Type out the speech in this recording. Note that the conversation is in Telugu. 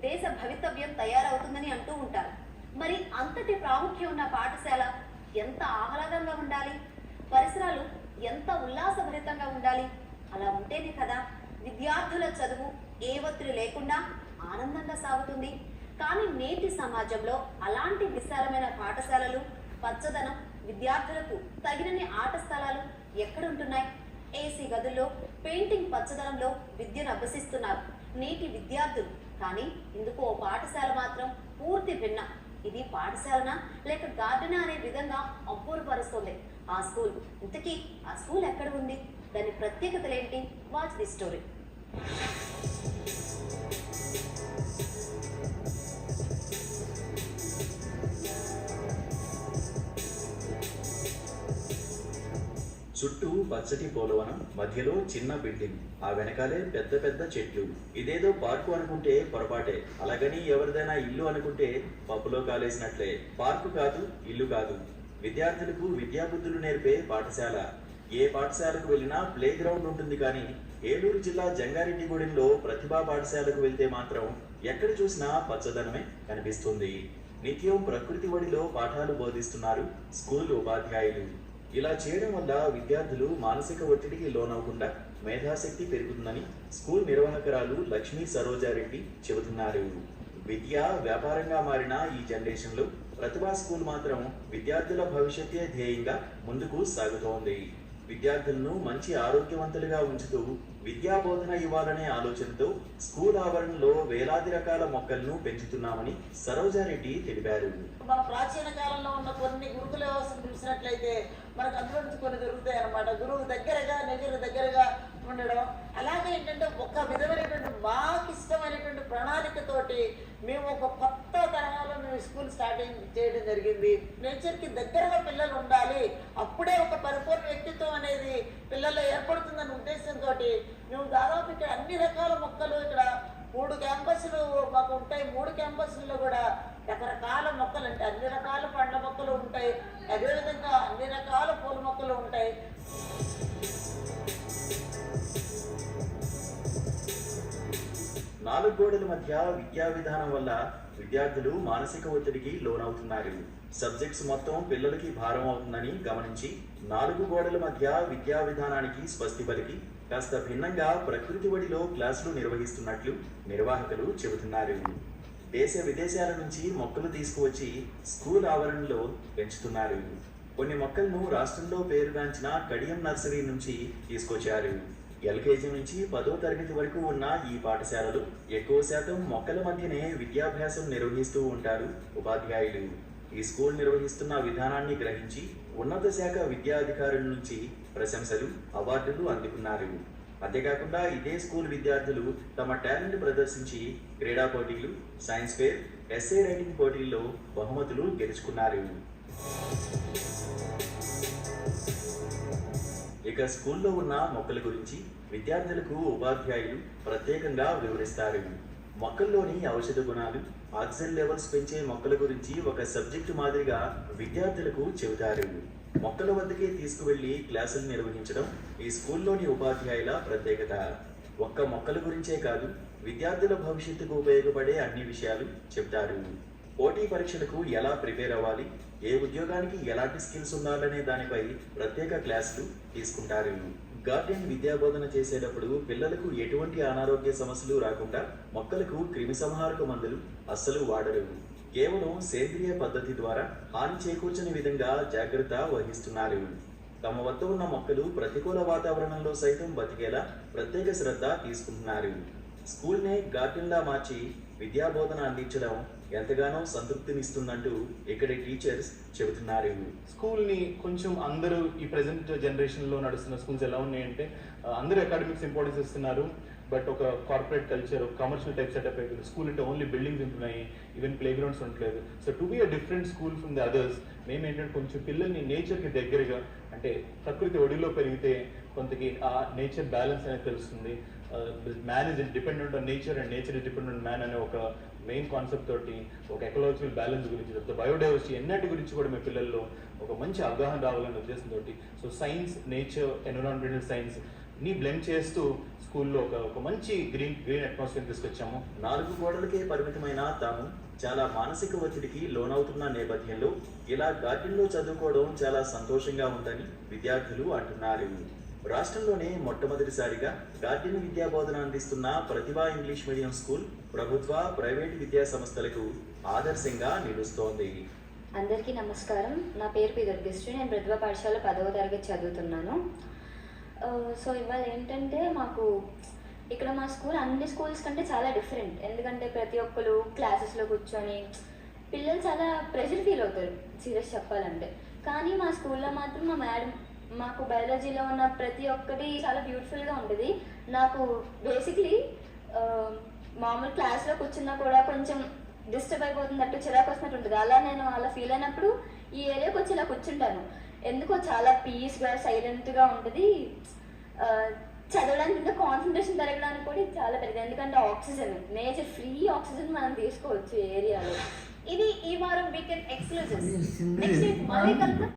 దేశ భవితవ్యం తయారవుతుందని అంటూ ఉంటారు. మరి అంతటి ప్రాముఖ్యం ఉన్న పాఠశాల ఎంత ఆహ్లాదంగా ఉండాలి, పరిసరాలు ఎంత ఉల్లాసభరితంగా ఉండాలి. అలా ఉంటేనే కదా విద్యార్థుల చదువు ఏ ఒత్తిడి లేకుండా ఆనందంగా సాగుతుంది. కానీ నేటి సమాజంలో అలాంటి విశాలమైన పాఠశాలలు, పచ్చదనం, విద్యార్థులకు తగినన్ని ఆట స్థలాలు ఎక్కడుంటున్నాయి? ఏసీ గదుల్లో పెయింటింగ్ పచ్చదనంలో విద్యను అభ్యసిస్తున్నారు నేటి విద్యార్థులు. కానీ ఇందుకు ఓ పాఠశాల మాత్రం పూర్తి భిన్నం. ఇది పాఠశాలనా లేక గార్డెనా అనే విధంగా అబ్బురుపరుస్తుంది ఆ స్కూల్. ఇంతకీ ఆ స్కూల్ ఎక్కడ ఉంది, దాని ప్రత్యేకతలు ఏంటి? Watch the story. చుట్టూ పచ్చటి పోలవనం, మధ్యలో చిన్న బిల్డింగ్, ఆ వెనకాలే పెద్ద పెద్ద చెట్లు. ఇదేదో పార్కు అనుకుంటే పొరపాటే. అలాగని ఎవరిదైనా ఇల్లు అనుకుంటే పప్పులో కాలేసినట్లే. పార్కు కాదు, ఇల్లు కాదు, విద్యార్థులకు విద్యాబుద్ధులు నేర్పే పాఠశాల. ఏ పాఠశాలకు వెళ్ళినా ప్లే గ్రౌండ్ ఉంటుంది. కానీ ఏలూరు జిల్లా జంగారెడ్డిగూడెంలో ప్రతిభా పాఠశాలకు వెళ్తే మాత్రం ఎక్కడ చూసినా పచ్చదనమే కనిపిస్తుంది. నిత్యం ప్రకృతి ఒడిలో పాఠాలు బోధిస్తున్నారు స్కూల్ ఉపాధ్యాయులు. ఇలా చేయడం వల్ల విద్యార్థులు మానసిక ఒత్తిడికి లోనవకుండా మేధాశక్తి పెరుగుతుందని స్కూల్ నిర్వాహకురాలు లక్ష్మీ సరోజారెడ్డి చెబుతున్నారు. విద్య వ్యాపారంగా మారిన ఈ జనరేషన్లో ప్రతిభా స్కూల్ మాత్రం విద్యార్థుల భవిష్యత్తే ధ్యేయంగా ముందుకు సాగుతోంది. విద్యార్థులను మంచి ఆరోగ్యవంతులుగా ఉంచుతూ విద్యా బోధన ఇవ్వాలనే ఆలోచనతో స్కూల్ ఆవరణలో వేలాది రకాల మొక్కలను పెంచుతున్నామని సరోజారెడ్డి తెలిపారు. మన ప్రాచీన కాలంలో ఉన్న కొన్ని గురుకుల వ్యవస్థను చూసినట్లయితే మనకు అందులో నుంచి కొన్ని దొరుకుతాయి అన్నమాట. గురువు దగ్గరగా, నెజరు దగ్గరగా ఉండడం. అలాగే ఏంటంటే ఒక విధమైనటువంటి మాకు ఇష్టమైనటువంటి ప్రణాళికతోటి మేము ఒక కొత్త తరహాలో మేము స్కూల్ స్టార్టింగ్ చేయడం జరిగింది. నేచర్కి దగ్గరగా పిల్లలు ఉండాలి, అప్పుడే ఒక పరిపూర్ణ వ్యక్తిత్వం అనేది పిల్లల్లో ఏర్పడుతుందన్న ఉద్దేశంతో మేము దాదాపు ఇక్కడ అన్ని రకాల మొక్కలు, ఇక్కడ 3 క్యాంపస్లు మాకు ఉంటాయి. 3 క్యాంపస్లలో కూడా రకరకాల మొక్కలు ఉంటాయి. అన్ని రకాల పండ్ల మొక్కలు ఉంటాయి, అదేవిధంగా అన్ని రకాల పూల మొక్కలు ఉంటాయి. నాలుగు గోడల మధ్య విద్యా విధానం వల్ల విద్యార్థులు మానసిక ఒత్తిడికి లోనవుతున్నారు. సబ్జెక్ట్స్ మొత్తం పిల్లలకి భారం అవుతుందని గమనించి 4 గోడల మధ్య విద్యా విధానానికి స్వస్తి పలికి కాస్త భిన్నంగా ప్రకృతి ఒడిలో క్లాసులు నిర్వహిస్తున్నట్లు నిర్వాహకులు చెబుతున్నారు. దేశ విదేశాల నుంచి మొక్కలు తీసుకువచ్చి స్కూల్ ఆవరణలో పెంచుతున్నారు. కొన్ని మొక్కలను రాష్ట్రంలో పేరుగాంచిన కడియం నర్సరీ నుంచి తీసుకొచ్చారు. ఎల్కేజీ నుంచి 10వ తరగతి వరకు ఉన్న ఈ పాఠశాలలు ఎక్కువ శాతం మొక్కల మధ్యనే విద్యాభ్యాసం నిర్వహిస్తూ ఉంటారు ఉపాధ్యాయులు. ఈ స్కూల్ నిర్వహిస్తున్న విధానాన్ని గ్రహించి ఉన్నత శాఖ విద్యా అధికారుల నుంచి ప్రశంసలు, అవార్డులు అందుకున్నారు. అంతేకాకుండా ఇదే స్కూల్ విద్యార్థులు తమ టాలెంట్ ప్రదర్శించి క్రీడా పోటీలు, సైన్స్ ఫేర్, ఎస్ఏ రైటింగ్ పోటీల్లో బహుమతులు గెలుచుకున్నారు. ఇక స్కూల్లో ఉన్న మొక్కల గురించి విద్యార్థులకు ఉపాధ్యాయులు ప్రత్యేకంగా వివరిస్తారు. మొక్కల్లోని ఔషధ గుణాలు, ఆక్సిజన్ లెవెల్స్ పెంచే మొక్కల గురించి ఒక సబ్జెక్టు మాదిరిగా విద్యార్థులకు చెబుతారు. మొక్కల వద్దకే తీసుకువెళ్లి క్లాసులు నిర్వహించడం ఈ స్కూల్లోని ఉపాధ్యాయుల ప్రత్యేకత. ఒక్క మొక్కల గురించే కాదు, విద్యార్థుల భవిష్యత్తుకు ఉపయోగపడే అన్ని విషయాలు చెప్తారు. పోటీ పరీక్షలకు ఎలా ప్రిపేర్ అవ్వాలి, ఏ ఉద్యోగానికి ఎలాంటి స్కిల్స్ ఉండాలనే దానిపై ప్రత్యేక క్లాసులు తీసుకుంటారు. గార్డెన్ విద్యాబోధన చేసేటప్పుడు పిల్లలకు ఎటువంటి అనారోగ్య సమస్యలు రాకుండా మొక్కలకు క్రిమి సంహారక మందులు అస్సలు వాడరు. కేవలం సేంద్రియ పద్ధతి ద్వారా హాని చేకూర్చని విధంగా జాగ్రత్త వహిస్తున్నారు. తమ వద్ద ఉన్న మొక్కలు ప్రతికూల వాతావరణంలో సైతం బతికేలా ప్రత్యేక శ్రద్ధ తీసుకుంటున్నారు. స్కూల్నే గార్డెన్లా మార్చి విద్యాబోధన అందించడం ఎంతగానో సంతృప్తినిస్తుందంటూ ఇక్కడి టీచర్స్ చెబుతున్నారు. స్కూల్ని కొంచెం అందరూ ఈ ప్రెసెంట్ జనరేషన్లో నడుస్తున్న స్కూల్స్ ఎలా ఉన్నాయంటే అందరూ అకాడమిక్స్ ఇంపార్టెన్స్ ఇస్తున్నారు, బట్ ఒక corporate culture, commercial type setup అయిపోయింది. స్కూల్ అంటే ఓన్లీ బిల్డింగ్స్ ఉంటున్నాయి, ఈవెన్ ప్లే గ్రౌండ్స్ ఉండట్లేదు. So to be a different school from the others, మేము ఏంటంటే కొంచెం పిల్లల్ని నేచర్కి దగ్గరగా, అంటే ప్రకృతి ఒడిలో పెరిగితే కొంతకి ఆ నేచర్ బ్యాలెన్స్ అనేది తెలుస్తుంది. Man is dependent on nature and nature is dependent on man అనే ఒక మెయిన్ కాన్సెప్ట్ తోటి ఒక ఎకలాజికల్ బ్యాలెన్స్ గురించి, బయోడైవర్సిటీ ఎన్నటి గురించి కూడా మీ పిల్లల్లో ఒక మంచి అవగాహన రావాలనే ఉద్దేశంతో so science, nature, environmental science, blend చేస్తూ స్కూల్లో ఒక మంచి గ్రీన్ అట్మాస్ఫియర్ తీసుకొచ్చాము. 4 గోడలకే పరిమితమైన తాము చాలా మానసిక ఒత్తిడికి లోనవుతున్న నేపథ్యంలో ఇలా గార్డెన్లో చదువుకోవడం చాలా సంతోషంగా ఉందని విద్యార్థులు అంటున్నారు. రాష్ట్రంలోనే మొట్టమొదటిసారిగా గార్డెన్ విద్యా బోధన అందిస్తున్న ప్రతిభా ఇంగ్లీష్ మీడియం స్కూల్ ప్రభుత్వ, ప్రైవేటు విద్యా సంస్థలకు ఆదర్శంగా నిలుస్తోంది. అందరికీ నమస్కారం. నా పేరు పి దుర్గశ్రీ. నేను ప్రతిభా పాఠశాల 10వ తరగతి చదువుతున్నాను. సో ఇవాళ ఏంటంటే మాకు ఇక్కడ మా స్కూల్ అన్ని స్కూల్స్ కంటే చాలా డిఫరెంట్. ఎందుకంటే ప్రతి ఒక్కరు క్లాసెస్లో కూర్చొని పిల్లలు చాలా ప్రెషర్ ఫీల్ అవుతారు సీరియస్ చెప్పాలంటే. కానీ మా స్కూల్లో మాత్రం మా మేడం మాకు బయాలజీలో ఉన్న ప్రతి ఒక్కటి చాలా బ్యూటిఫుల్గా ఉంటుంది. నాకు బేసిక్లీ మామూలు క్లాస్లో కూర్చున్నా కూడా కొంచెం డిస్టర్బ్ అయిపోతున్నట్టు, చిరాకు వస్తున్నట్టు ఉంటుంది. అలా నేను అలా ఫీల్ అయినప్పుడు ఈ ఏరియాకి వచ్చి ఇలా కూర్చుంటాను. ఎందుకో చాలా పీస్గా, సైలెంట్గా ఉంటుంది. చదవడానికి ఇంకా కాన్సన్ట్రేషన్ పెరగడానికి కూడా ఇది చాలా పెద్దది. ఎందుకంటే ఆక్సిజన్, నేచర్ ఫ్రీ ఆక్సిజన్ మనం తీసుకోవచ్చు ఏరియాలో. ఇది ఈ వారం వీకెండ్ ఎక్స్క్లూజివ్స్. నెక్స్ట్ వీక్ మళ్ళీ కలుద్దాం.